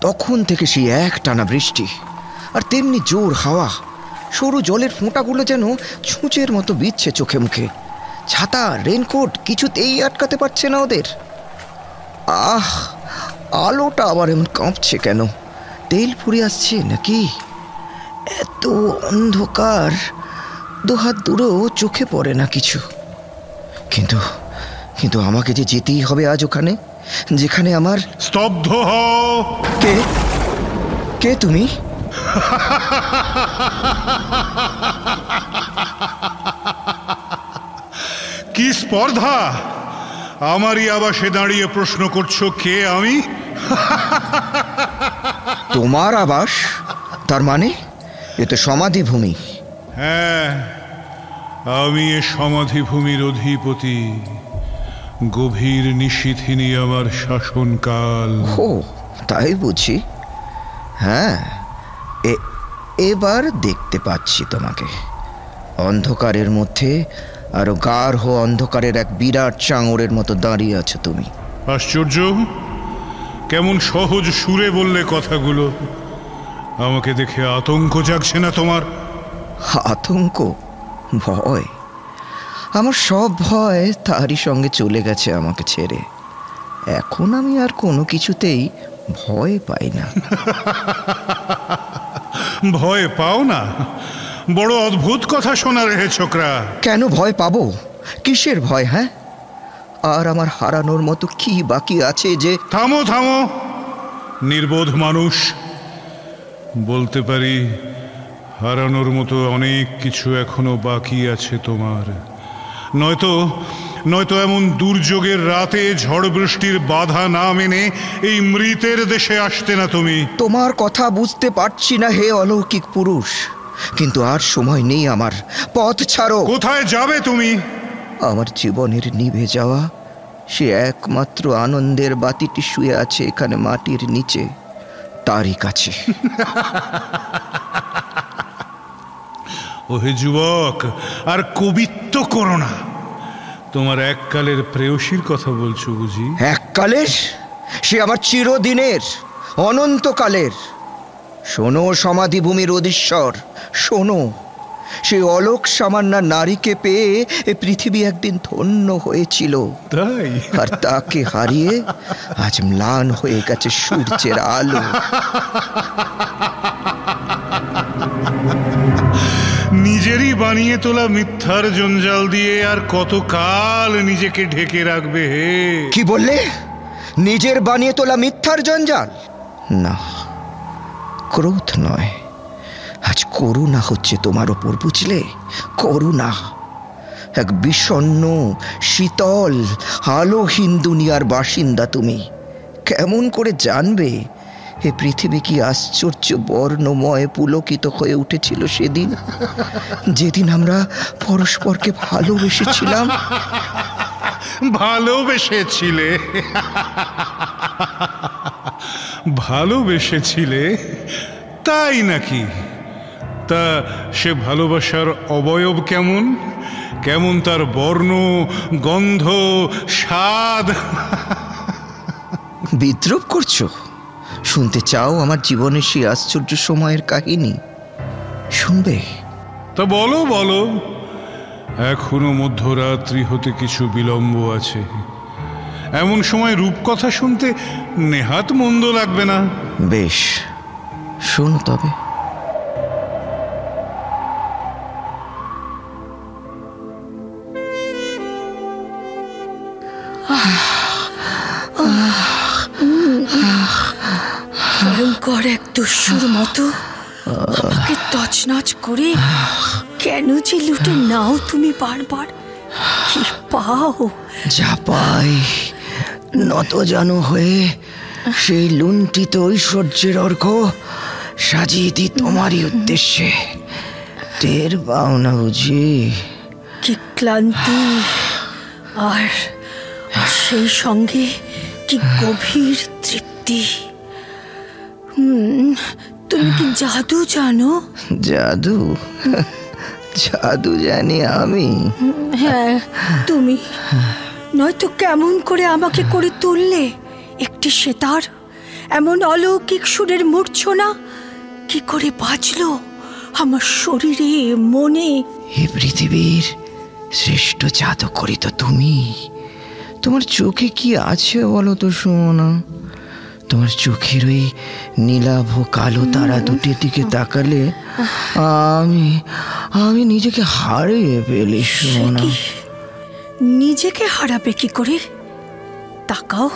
তখন থেকে সেই এক টানা বৃষ্টি, আর তেমনি জোর হাওয়া। সরু জলের ফোঁটাগুলো যেন ছুঁচের মতো বিচ্ছে চোখে মুখে। ছাতা, রেনকোট কিছুতেই আটকাতে পারছে না ওদের। আলোটা আবার এমন কাঁপছে কেন? তেল ফুরে আসছে নাকি? এত অন্ধকার, দুহাত দূরেও চোখে পড়ে না কিছু। কিন্তু কিন্তু আমাকে যে যেতেই হবে আজ ওখানে, যেখানে আমার... স্তব্ধ হও! কে কে তুমি? কি স্পর্ধা! আমারই আবাসে দাঁড়িয়ে প্রশ্ন করছো কে আমি? তোমার আবাস? তার মানে এ তো সমাধিভূমি। হ্যাঁ, আমি এ সমাধিভূমির অধিপতি। গভীর নিশীথিনী আমার শাসনকাল। ও, তাই বুঝি। হ্যাঁ, এবার দেখতে পাচ্ছি তোমাকে। অন্ধকারের মধ্যে আরো গাঢ় অন্ধকারের এক বিরাট চাঙড়ের মতো দাঁড়িয়ে আছো তুমি। আশ্চর্য, কেমন সহজ সুরে বললে কথাগুলো। আমাকে দেখে আতঙ্ক জাগছে না তোমার? আতঙ্ক, ভয়? আমার সব ভয় তারই সঙ্গে চলে গেছে আমাকে ছেড়ে। এখন আমি আর কোনো কিছুতেই ভয় পাই না। ভয় পাও না? বড় অদ্ভুত কথা শোনা রে ছোকরা। কেন ভয় পাবো? কিসের ভয়? হ্যাঁ, আর আমার হারানোর মতো কি বাকি আছে যে... থামো থামো, নির্বোধ মানুষ। বলতে পারি, হারানোর মতো অনেক কিছু এখনো বাকি আছে তোমার। নয়তো এমন দুর্যোগের রাতে ঝড় বৃষ্টির বাধা না মেনে এই মৃতের দেশে আসতে না তুমি। তোমার কথা বুঝতে পারছি না হে অলৌকিক পুরুষ, কিন্তু আর সময় নেই আমার। পথ ছাড়ো। কোথায় যাবে তুমি? আমার জীবনের নিভে যাওয়া সে একমাত্র আনন্দের বাতিটি শুয়ে আছে এখানে মাটির নিচে, তারই কাছে। ওহে যুবক, আর কবিত্ব করো না। তোমার এককালের প্রেয়সীর কথা বলছো বুঝি? এককালের? সে আমার চিরদিনের, অনন্তকালের। শোনো সমাধিভূমির অধীশ্বর, শোনো। সেই অলোক সামান্যা নারীকে পেয়ে এ পৃথিবী একদিন ধন্য হয়েছিল, তাই? আর তাকে হারিয়ে আজ ম্লান হয়ে গেছে সূর্যের আলো। নিজেরই বানিয়ে তোলা মিথ্যার জঞ্জাল দিয়ে আর কতকাল নিজেকে ঢেকে রাখবে হে? কি বললে? নিজের বানিয়ে তোলা মিথ্যার জঞ্জাল? না, ক্রোধ নয়, আজ করুণা হচ্ছে তোমার ওপর, বুঝলে? করুণা। এক বিষণ্ণ, শীতল, আলোহীন দুনিয়ার বাসিন্দা তুমি। কেমন করে জানবে এ পৃথিবী কি আশ্চর্য বর্ণময় পুলকিত হয়ে উঠেছিল সেদিন, যেদিন আমরা পরস্পরকে ভালোবেসেছিলাম? ভালোবেসেছিলে? ভালোবেসেছিলে তাই নাকি? তা সে ভালোবাসার অবয়ব কেমন? কেমন তার বর্ণ, গন্ধ, স্বাদ? বিদ্রূপ করছো? শুনতে চাও আমার জীবনের সেই আশ্চর্য সময়ের কাহিনী? শুনবে? তা বলো বলো, এখনো মধ্যরাত্রি হতে কিছু বিলম্ব আছে। এমন সময় রূপকথা শুনতে নেহাত মন্দ লাগবে না। বেশ, শোনো তবে। ভয়ঙ্কর এক দস্যুর মতো আমাকে তছনছ করে কেন যে লুটে নাও তুমি বারবার? কি পাও? যা পাই নত জানো হয়ে সেই লুণ্ঠিত ঐশ্বর্যের অর্ঘ সাজিয়ে দিই তোমারই উদ্দেশ্যে। টের পাও না বুঝি? কি ক্লান্তি, আর সেই সঙ্গে কি গভীর তৃপ্তি। তুমি কি জাদু জানো? জাদু? জাদু জানি আমি? হ্যাঁ, তুমি। নয়তো কেমন করে আমাকে করে তুললে একটি সেতার, এমন অলৌকিক সুরের মূর্ছনা কি করে বাজলো আমার শরীরে, মনে? এই পৃথিবীর শ্রেষ্ঠ জাদুকরী তো তুমি। তোমার চোখে কি আছে বলো তো সুমনা? তোমার চোখের ওই নীলাভ কালো তারা দুটির দিকে তাকালে আমি আমি নিজেকে হারিয়ে ফেলি সুমনা। নিজেকে হারাবে কি করে? তাকাও,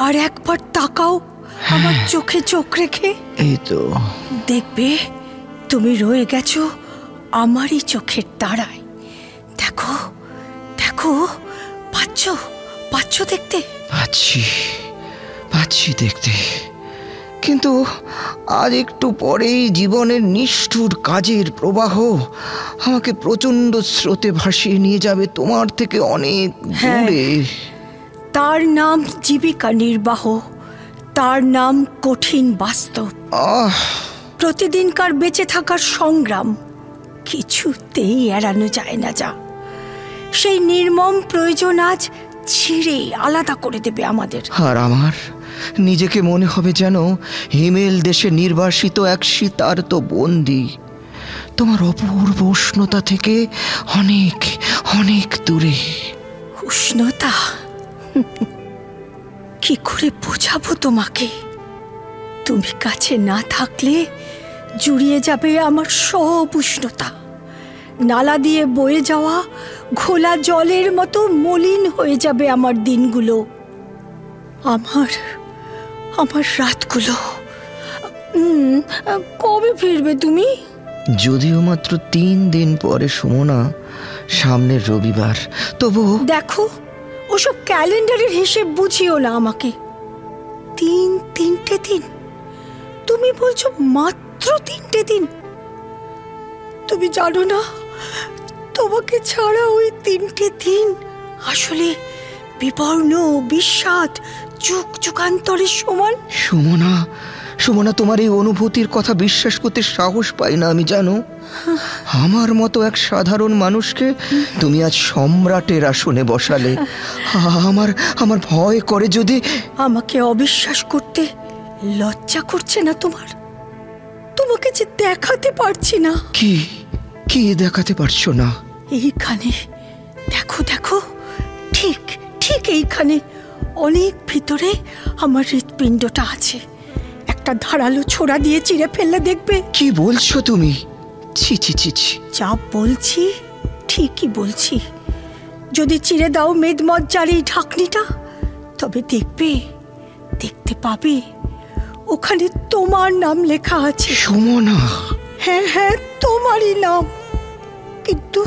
আর একবার তাকাও আমার চোখে চোখ রেখে। এই তো দেখবে তুমি রয়ে গেছো আমারই চোখের তারায়। দেখো দেখো, পাচ্ছ দেখতে? পাচ্ছি দেখতে, কিন্তু আজ একটু পরেই জীবনের নিষ্ঠুর কাজের প্রবাহ আমাকে প্রচন্ড স্রোতে ভাসিয়ে নিয়ে যাবে তোমার থেকে অনেক দূরে। তার নাম জীবিকা নির্বাহ, তার নাম কঠিন বাস্তব। প্রতিদিনকার বেঁচে থাকার সংগ্রাম কিছুতেই এড়ানো যায় না। যা সেই নির্মম প্রয়োজন আজ ছিঁড়ে আলাদা করে দেবে আমাদের। আর আমার নিজেকে মনে হবে যেন হিমেল দেশে নির্বাসিত এক শীতার্ত বন্দী, তোমার অপূর্ব উষ্ণতা থেকে অনেক অনেক দূরে। উষ্ণতা কি করে বোঝাবো তোমাকে? তুমি কাছে না থাকলে জুড়িয়ে যাবে আমার সব উষ্ণতা। নালা দিয়ে বয়ে যাওয়া ঘোলা জলের মতো মলিন হয়ে যাবে আমার দিনগুলো, আমার রাতগুলো। কবে ফিরবে তুমি? যদিও মাত্র 3 দিন পরে সুমনা, সামনের রবিবার। তবু দেখো, ওসব ক্যালেন্ডারের হিসেব বুঝিও না আমাকে। 3 দিন? তুমি বলছো মাত্র 3 দিন? তুমি জানো না তোমাকে ছাড়া ওই 3 দিন আসলে বিবর্ণ, বিস্বাদ, যুগান্তরের সমান। সুমনা, তোমার এই অনুভূতির কথা বিশ্বাস করতে সাহস পাই না আমি, জানো। আমার মতো এক সাধারণ মানুষকে তুমি আজ সম্রাটের আসনে বসালে। আমার ভয় করে যদি। আমাকে অবিশ্বাস করতে লজ্জা করছে না তোমার? তোমাকে যে দেখাতে পারছি না। কি দেখাতে পারছো না? এইখানে দেখো, ঠিক এইখানে অনেক ভিতরে আমার হৃৎপিণ্ডটা আছে। একটা ধারালো ছোড়া দিয়ে চিড়ে ফেললে দেখবে। কি বলছো তুমি? ছি। যা বলছি ঠিকই বলছি। যদি চিড়ে দাও মেদমজ্জার এই ঢাকনিটা, তবে দেখতে পাবে ওখানে তোমার নাম লেখা আছে। সুমনা। হ্যাঁ, তোমারই নাম। কিন্তু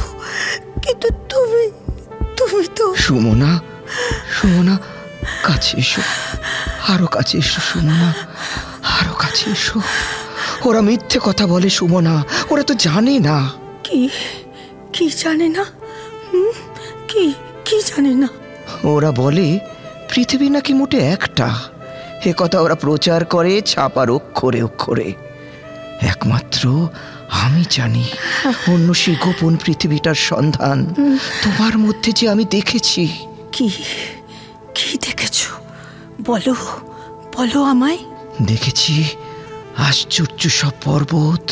তুমি তো। সুমনা, কাছে এসো, আরো কাছে এসো সুমনা, আরো কাছে এসো। ওরা মিথ্যে কথা বলে সুমনা, ওরা তো জানে না। কি জানে না? কি জানে না? ওরা বলে পৃথিবী নাকি মোটে একটা। এ কথা ওরা প্রচার করে ছাপার অক্ষরে। একমাত্র আমি জানি অন্য সেই গোপন পৃথিবীটার সন্ধান তোমার মধ্যে যে আমি দেখেছি। কি দেখেছো? বলো আমায়। দেখেছি আশ্চর্য সব পর্বত,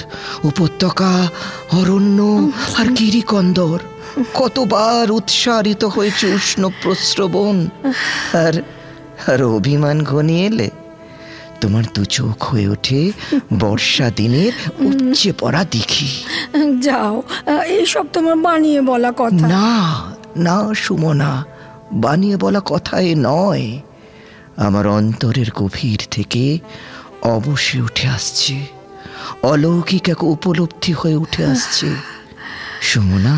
উপত্যকা, অরণ্য আর গিরিকন্দর। কতবার উৎসারিত হয়েছে উষ্ণ প্রস্রবণ। আর অভিমান ঘনিয়ে এলে তোমার 2 চোখ হয়ে ওঠে বর্ষা দিনের উপচে পড়া দিঘি। যাও, এইসব তোমার বানিয়ে বলা কথা। না সুমনা, বানিয়ে বলা কথা এ নয়। আমার অন্তরের গভীর থেকে অবশ্যই উঠে আসছে, অলৌকিক এক উপলব্ধি হয়ে উঠে আসছে। সুমনা,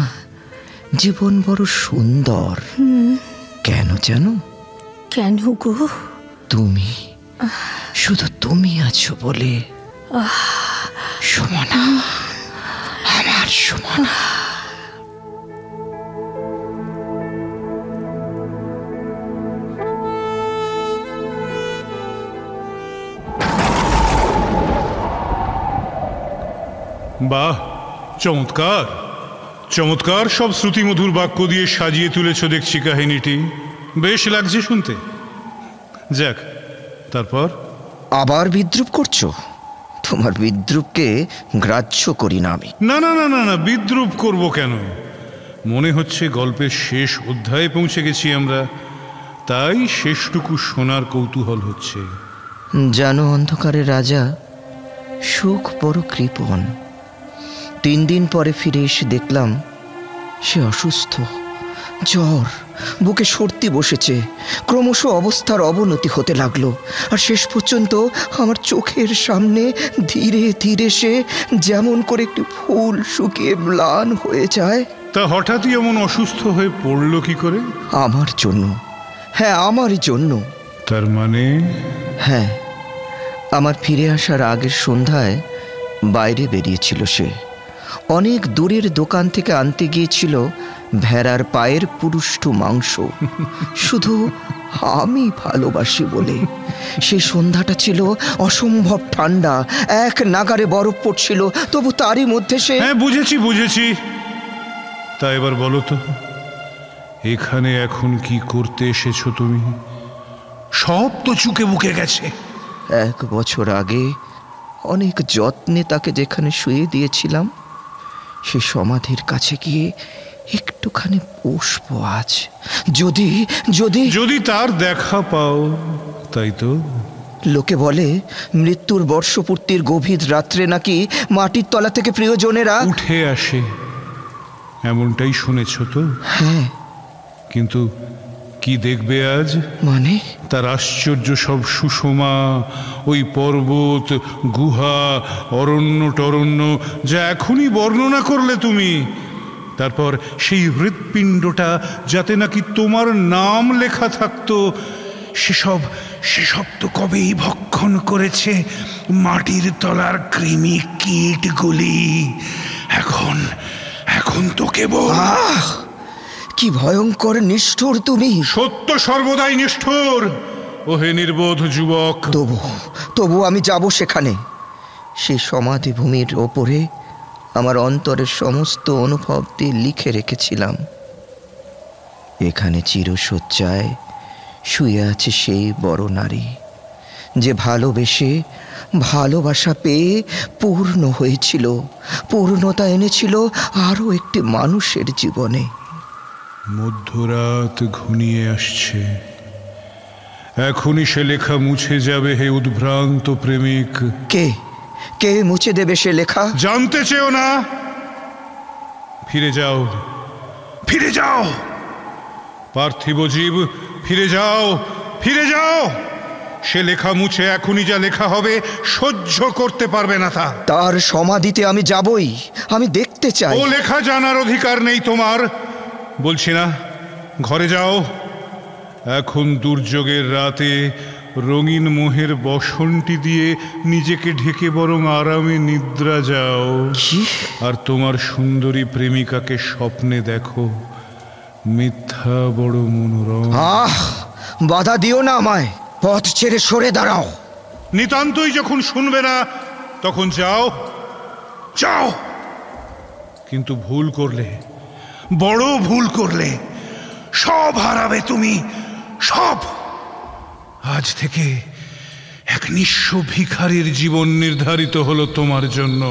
জীবন বড় সুন্দর। কেন জানো? কেন গো? তুমি, শুধু তুমি আছো বলে। সুমনা, আমার সুমনা। বাহ, চমৎকার সব শ্রুতিমধুর বাক্য দিয়ে সাজিয়ে তুলেছ দেখছি কাহিনীটি। বেশ লাগছে শুনতে। যাক, তারপর আবার বিদ্রুপ করছো? তোমার বিদ্রুপকে গ্রাহ্য করি না আমি। না না না না না, বিদ্রুপ করব কেন? মনে হচ্ছে গল্পের শেষ অধ্যায়ে পৌঁছে গেছি আমরা, তাই শেষটুকু শোনার কৌতূহল হচ্ছে। জানো, অন্ধকারের রাজা সুখ বড় কৃপণ। 3 দিন পরে ফিরে এসে দেখলাম সে অসুস্থ, জ্বর, বুকে সর্দি বসেছে, ক্রমশ অবস্থার অবনতি হতে লাগলো। আর শেষ পর্যন্ত আমার চোখের সামনে ধীরে ধীরে সে যেমন করে একটি ফুল শুকিয়ে ম্লান হয়ে যায়। তা হঠাৎই এমন অসুস্থ হয়ে পড়লো কি করে? আমার জন্য। হ্যাঁ, আমারই জন্য। তার মানে? হ্যাঁ, আমার ফিরে আসার আগের সন্ধ্যায় বাইরে বেরিয়েছিল সে। অনেক দূরের দোকান থেকে আনতে গিয়েছিল ভেড়ার পায়ের পুরুষ্টু মাংস, শুধু আমি ভালোবাসি বলে। সেই সন্ধ্যাটা ছিল অসম্ভব ঠান্ডা, এক নাগারে বরফ পড়ছিল, তবু তারই মধ্যে সে... হ্যাঁ, বুঝেছি বুঝেছি। তা এবার বলো তো, এখানে এখন কি করতে এসেছো তুমি? সব তো চুকে বুকে গেছে। 1 বছর আগে অনেক যত্নে তাকে যেখানে শুয়ে দিয়েছিলাম, সে সমাধির কাছে গিয়ে একটুখানি বসবো আজ। যদি যদি যদি তার দেখা পাও, তাই তো? লোকে বলে মৃত্যুর বর্ষপূর্তির গভীর রাত্রে নাকি মাটির তলা থেকে প্রিয়জনেরা উঠে আসে, এমনটাই শুনেছ তো? হ্যাঁ। কিন্তু কি দেখবে আজ? মানে? তার আশ্চর্য সব সুষমা, ওই পর্বত, গুহা, অরণ্য টরণ্য যা এখনই বর্ণনা করলে তুমি। তারপর সেই হৃৎপিণ্ডটা যাতে নাকি তোমার নাম লেখা থাকতো, সেসব তো কবেই ভক্ষণ করেছে মাটির তলার কৃমি কীটগুলি। এখন তো কেবল... কি ভয়ঙ্কর নিষ্ঠুর তুমি! সত্য সর্বদাই নিষ্ঠুর, ওহে নির্বোধ যুবক। তবু আমি যাব সেখানে। সেই সমাধিভূমির ওপরে আমার অন্তরের সমস্ত অনুভব দিয়ে লিখে রেখেছিলাম, এখানে চিরশয্যায় শুয়ে আছে সেই বড় নারী, যে ভালোবেসে ভালোবাসা পেয়ে পূর্ণ হয়েছিল, পূর্ণতা এনেছিল আরও একটি মানুষের জীবনে। মধ্যরাত ঘনিয়ে আসছে, এখনই সে লেখা মুছে যাবে। হে উদ্ভ্রান্ত প্রেমিক! কে মুছে দেবে সে লেখা? জানতে চেও না। ফিরে যাও, ফিরে যাও পার্থিব জীব, ফিরে যাও, ফিরে যাও। সে লেখা মুছে এখনই যা লেখা হবে সহ্য করতে পারবে না তা। তার সমাধিতে আমি যাবই, আমি দেখতে চাই। ও লেখা জানার অধিকার নেই তোমার, বলছি না। ঘরে যাও, এখন দুর্যোগের রাতে রঙিন মোহের বসন্তি দিয়ে নিজেকে ঢেকে বরং আরামে নিদ্রা যাও। আর তোমার সুন্দরী প্রেমিকাকে স্বপ্নে দেখো। মিথ্যা বড় মনোরম। বাধা দিও না আমায়, পথ ছেড়ে সরে দাঁড়াও। নিতান্তই যখন শুনবে না, তখন যাও যাও। কিন্তু ভুল করলে, বড় ভুল করলে, সব হারাবে তুমি, সব। আজ থেকে এক নিঃস্ব ভিখারির জীবন নির্ধারিত হলো তোমার জন্য।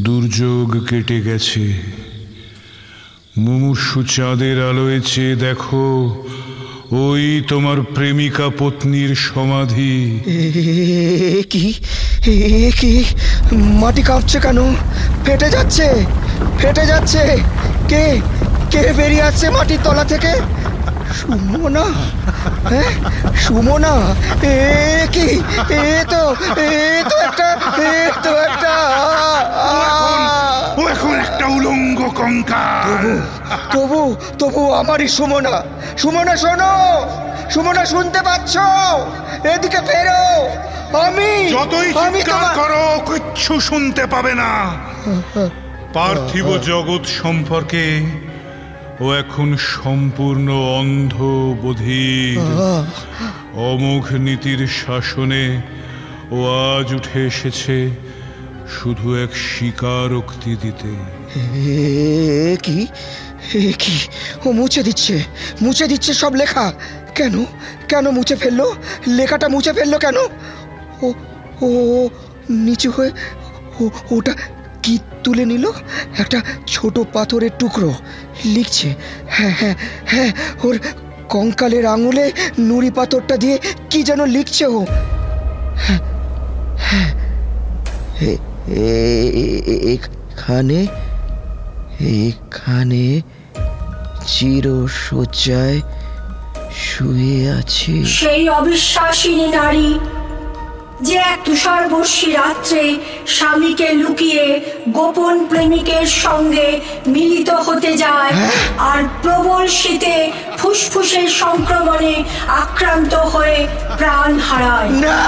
দুর্যোগ কেটে গেছে, মুমূর্ষু চাঁদের আলোয় চেয়ে দেখো, ওই তোমার প্রেমিকা পত্নীর সমাধি। কি মাটি কাঁপছে কেন? ফেটে যাচ্ছে। কে বেরিয়ে আসছে মাটির তলা থেকে? সুমনা? হ্যাঁ, সুমনা। এখন একটা উলঙ্গ কঙ্কাল। তবু আমারই সুমনা। সুমনা, শোনো! সুমনা, শুনতে পাচ্ছ? এদিকে ফেরো। যতই চিৎকার করো, কিচ্ছু শুনতে পাবে না। পার্থিব জগৎ সম্পর্কে ও এখন সম্পূর্ণ অন্ধ, বধির। অমোঘ নীতির শাসনে ও আজ উঠে এসেছে শুধু এক স্বীকারোক্তি দিতে। কি ও মুছে দিচ্ছে সব লেখা। কেন কেন মুছে ফেললো? লেখাটা মুছে ফেললো কেন? ও ও নিচু হয়ে ওটা কি তুলে নিল? একটা ছোট পাথরের টুকরো। লিখছে। হ্যাঁ হ্যাঁ হ্যাঁ, ওর কঙ্কালের আঙুলে নুড়ি পাথরটা দিয়ে কি যেন লিখছে ও। হ্যাঁ হ্যাঁ, এখানে এখানে চিরশয্যায় শুয়ে আছে সেই অবিশ্বাসিনী নারী, যে এক তুষারবর্ষী রাত্রে স্বামীকে লুকিয়ে গোপন প্রেমিকের সঙ্গে মিলিত হতে যায় আর প্রবল শীতে ফুসফুসের সংক্রমণে আক্রান্ত হয়ে প্রাণ হারায়। না।